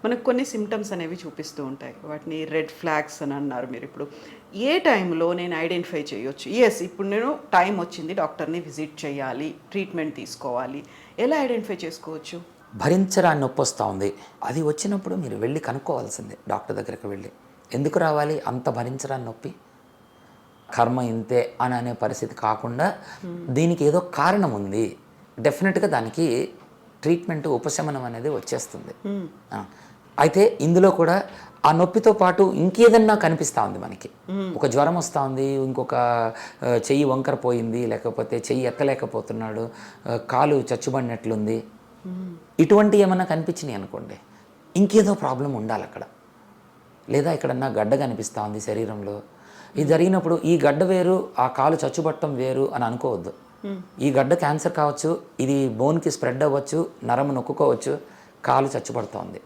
మనకు కొన్ని సిమ్టమ్స్ అనేవి చూపిస్తూ ఉంటాయి. వాటిని రెడ్ ఫ్లాగ్స్ అని అన్నారు మీరు. ఇప్పుడు ఏ టైంలో నేను ఐడెంటిఫై చేయొచ్చు? యెస్, ఇప్పుడు నేను టైం వచ్చింది, డాక్టర్‌ని విజిట్ చేయాలి, ట్రీట్మెంట్ తీసుకోవాలి. ఎలా ఐడెంటిఫై చేసుకోవచ్చు? భరించరాని నొప్పి వస్తూ ఉంది. అది వచ్చినప్పుడు మీరు వెళ్ళి కనుక్కోవాల్సిందే డాక్టర్ దగ్గరికి వెళ్ళి. ఎందుకు రావాలి అంత భరించరాని నొప్పి? కర్మ ఇంతే అని అనే పరిస్థితి కాకుండా దీనికి ఏదో కారణం ఉంది. డెఫినెట్గా దానికి ట్రీట్మెంట్ ఉపశమనం అనేది వచ్చేస్తుంది. అయితే ఇందులో కూడా ఆ నొప్పితో పాటు ఇంకేదన్నా కనిపిస్తూ ఉంది మనకి. ఒక జ్వరం వస్తూ ఉంది, ఇంకొక చెయ్యి వంకర పోయింది, లేకపోతే చెయ్యి ఎత్తలేకపోతున్నాడు, కాలు చచ్చుబడినట్లుంది, ఇటువంటి ఏమన్నా కనిపించినాయి అనుకోండి, ఇంకేదో ప్రాబ్లం ఉండాలి అక్కడ. లేదా ఎక్కడన్నా గడ్డ కనిపిస్తూ ఉంది శరీరంలో. ఇది జరిగినప్పుడు ఈ గడ్డ వేరు, ఆ కాలు చచ్చుబట్టం వేరు అని అనుకోవద్దు. ఈ గడ్డ క్యాన్సర్ కావచ్చు, ఇది బోన్కి స్ప్రెడ్ అవ్వచ్చు, నరం నొక్కుకోవచ్చు, కాలు చచ్చుబడుతోంది.